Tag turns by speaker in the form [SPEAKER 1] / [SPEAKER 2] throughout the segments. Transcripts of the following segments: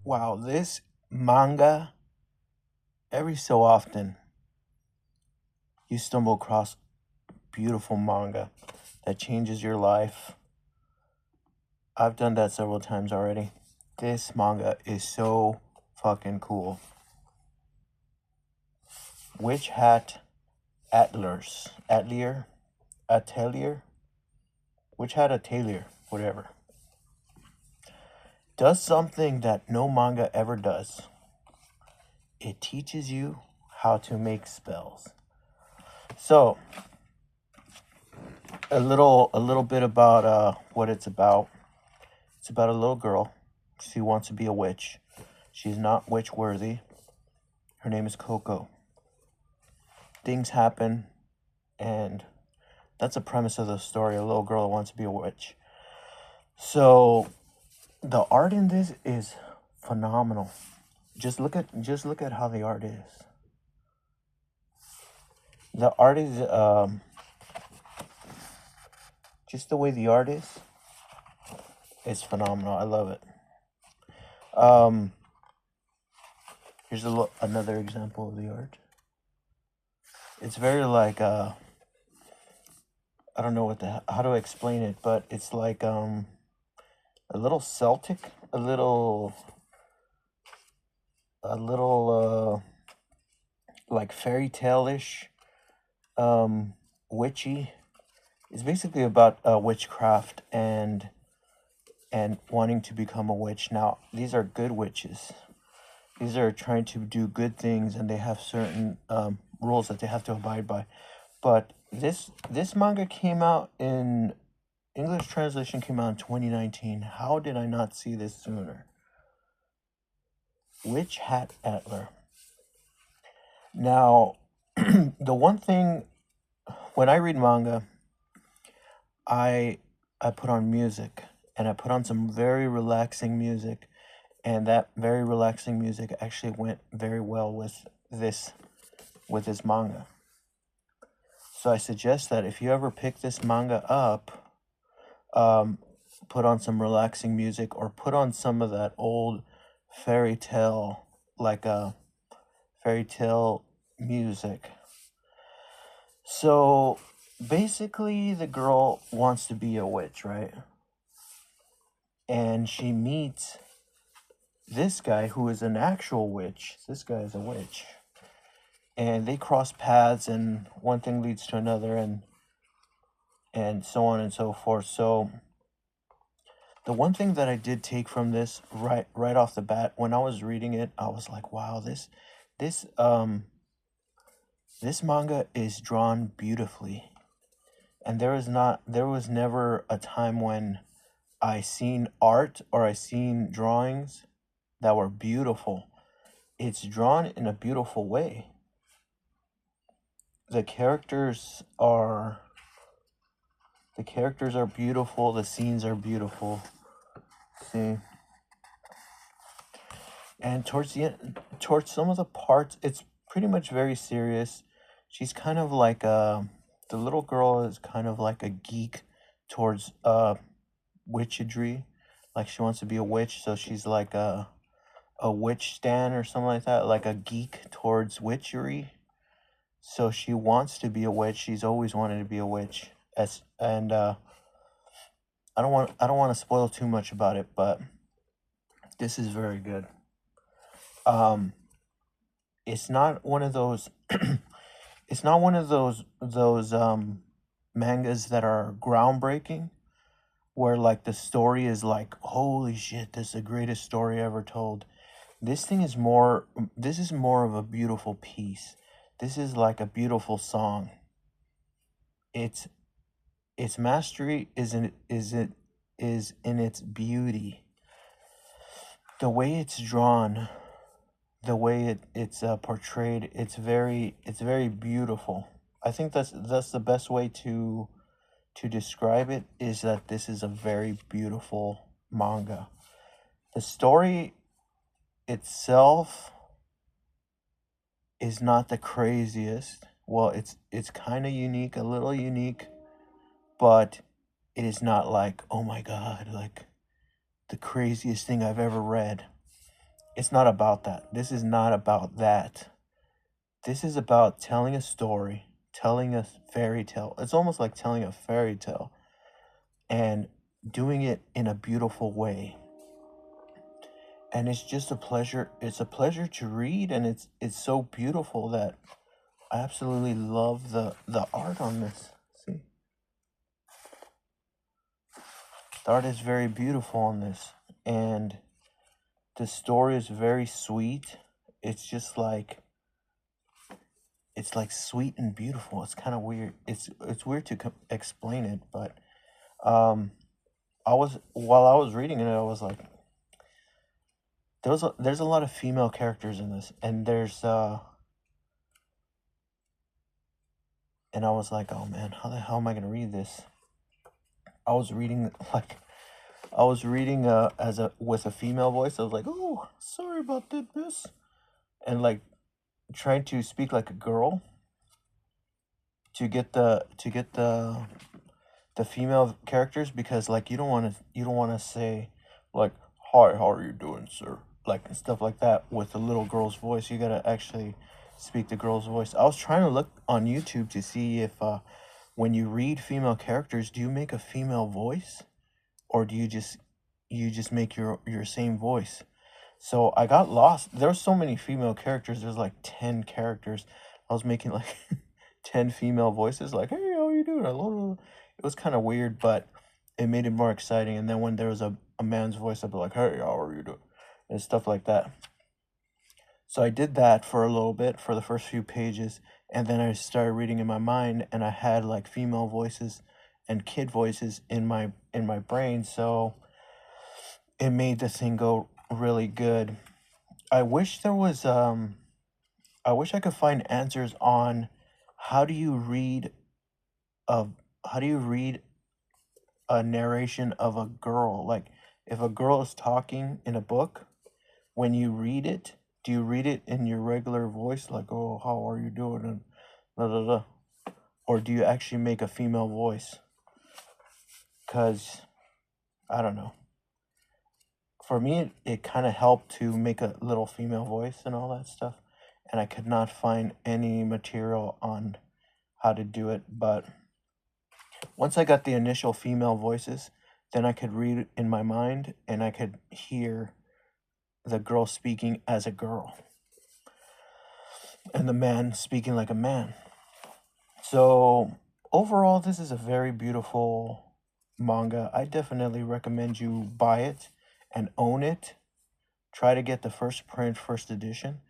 [SPEAKER 1] Wow, this manga, every so often, you stumble across beautiful manga that changes your life. I've done that several times already. This manga is so fucking cool. Witch Hat Atelier, Witch Hat Atelier, whatever. Does something that no manga ever does. It teaches you how to make spells. So, a little bit about what it's about. It's about a little girl. She wants to be a witch. She's not witch worthy. Her name is Coco. Things happen, and that's the premise of the story. A little girl that wants to be a witch. So the art in this is phenomenal. Just look at how the art is. The art is just the way the art is phenomenal. I love it. Here's another example of the art. It's very like I don't know how to explain it, but it's like a little Celtic, a little like fairy tale-ish, witchy. It's basically about witchcraft and wanting to become a witch. Now, these are good witches. These are trying to do good things, and they have certain rules that they have to abide by. But this manga came out in English translation came out in 2019. How did I not see this sooner? Witch Hat Atler. Now, the one thing when I read manga, I put on music, and I put on some very relaxing music, and that very relaxing music actually went very well with this manga. So I suggest that if you ever pick this manga up, put on some relaxing music, or put on some of that old fairy tale, like fairy tale music. So basically, the girl wants to be a witch, right? And she meets this guy who is an actual witch. This guy is a witch. And they cross paths, and one thing leads to another, and so on and so forth. So the one thing that I did take from this right off the bat, when I was reading it, I was like, wow, this manga is drawn beautifully. And there was never a time when I seen art or I seen drawings that were beautiful. It's drawn in a beautiful way. The characters are beautiful, the scenes are beautiful. See? And towards some of the parts, it's pretty much very serious. She's kind of like the little girl is kind of like a geek towards witchedry. Like she wants to be a witch, so she's like a witch stan or something like that, like a geek towards witchery. So she wants to be a witch. She's always wanted to be a witch. And I don't want to spoil too much about it, but this is very good. It's not one of those it's not one of those mangas that are groundbreaking, where like the story is like, holy shit, this is the greatest story ever told. This is more of a beautiful piece. This is like a beautiful song. Its mastery is in its beauty. The way it's drawn, the way it's portrayed, it's very beautiful. I think that's the best way to describe it, is that this is a very beautiful manga. The story itself is not the craziest. Well, it's kind of unique, a little unique, but it is not like, oh my god, like the craziest thing I've ever read. it's not about that. This is not about that. This is about telling a story, telling a fairy tale. It's almost like telling a fairy tale and doing it in a beautiful way. And it's just a pleasure. It's a pleasure to read, and it's so beautiful that I absolutely love the art on this. See, the art is very beautiful on this, and the story is very sweet. It's just like it's like sweet and beautiful. It's kind of weird. It's weird to explain it, but um, I was while I was reading it, I was like, there's a lot of female characters in this, and and I was like, oh man, how the hell am I gonna read this? I was reading like I was reading as a with a female voice. I was like, oh, sorry about that, miss, and like trying to speak like a girl to get the female characters, because like you don't want to say like, hi, how are you doing, sir, like stuff like that with a little girl's voice. You gotta actually speak the girl's voice. I was trying to look on YouTube to see if when you read female characters, do you make a female voice, or do you just make your same voice? So I got lost. There's so many female characters. There's like 10 characters. I was making like 10 female voices, like, hey, how you doing? It was kind of weird, but it made it more exciting. And then when there was a man's voice, I'd be like, hey, how are you doing? And stuff like that. So I did that for a little bit for the first few pages. And then I started reading in my mind, and I had like female voices and kid voices in my brain. So it made the thing go really good. I wish there was I wish I could find answers on how do you read a how do you read a narration of a girl? Like if a girl is talking in a book, when you read it, do you read it in your regular voice like, "Oh, how are you doing?" and da da da, or do you actually make a female voice? Cuz I don't know. For me, it kind of helped to make a little female voice and all that stuff, and I could not find any material on how to do it. But once I got the initial female voices, then I could read it in my mind, and I could hear the girl speaking as a girl and the man speaking like a man. So overall, this is a very beautiful manga. I definitely recommend you buy it and own it. Try to get the first print, first edition.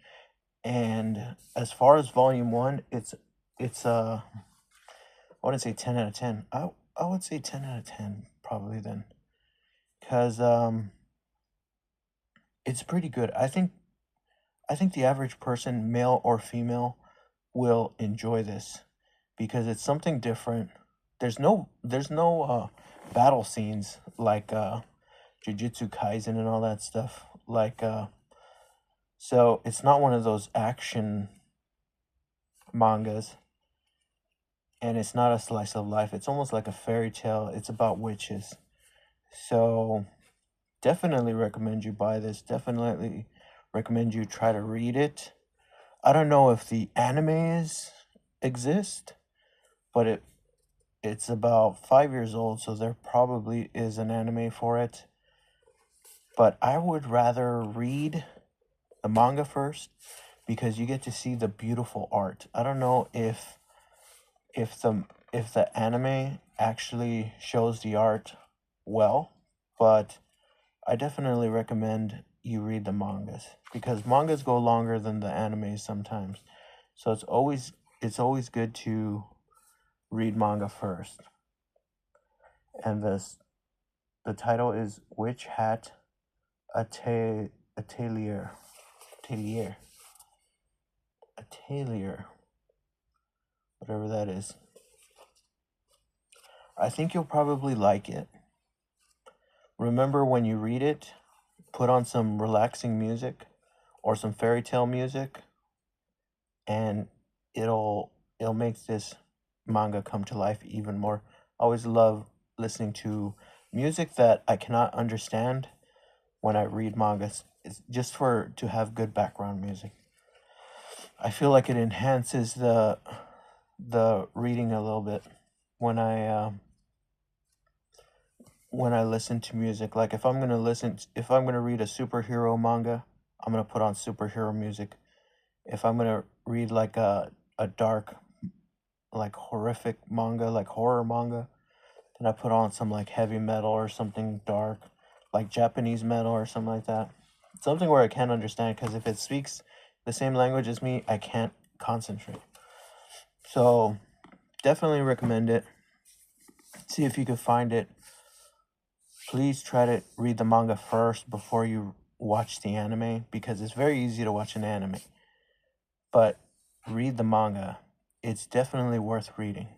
[SPEAKER 1] And as far as volume one, it's I wouldn't say 10 out of 10. I would say 10 out of 10 probably then, cuz it's pretty good. I think the average person, male or female, will enjoy this because it's something different. There's no battle scenes like Jujutsu Kaisen and all that stuff. Like so it's not one of those action mangas, and it's not a slice of life. It's almost like a fairy tale. It's about witches. So definitely recommend you buy this. Definitely recommend you try to read it. I don't know if the animes exist, but it's about 5 years old, so there probably is an anime for it. But I would rather read the manga first because you get to see the beautiful art. I don't know if the anime actually shows the art well, but I definitely recommend you read the mangas because mangas go longer than the animes sometimes. So it's always good to read manga first. And the title is Witch Hat Atelier. Atelier. Atelier. Whatever that is. I think you'll probably like it. Remember when you read it, put on some relaxing music or some fairy tale music, and it'll make this manga come to life even more. I always love listening to music that I cannot understand when I read mangas. it's just for to have good background music. I feel like it enhances the reading a little bit when I listen to music. Like if I'm gonna read a superhero manga, I'm gonna put on superhero music. If I'm gonna read like a dark, like horrific manga, like horror manga, then I put on some like heavy metal or something dark, like Japanese metal or something like that. Something where I can't understand, because if it speaks the same language as me, I can't concentrate. So definitely recommend it. See if you can find it. Please try to read the manga first before you watch the anime, because it's very easy to watch an anime. But read the manga. It's definitely worth reading.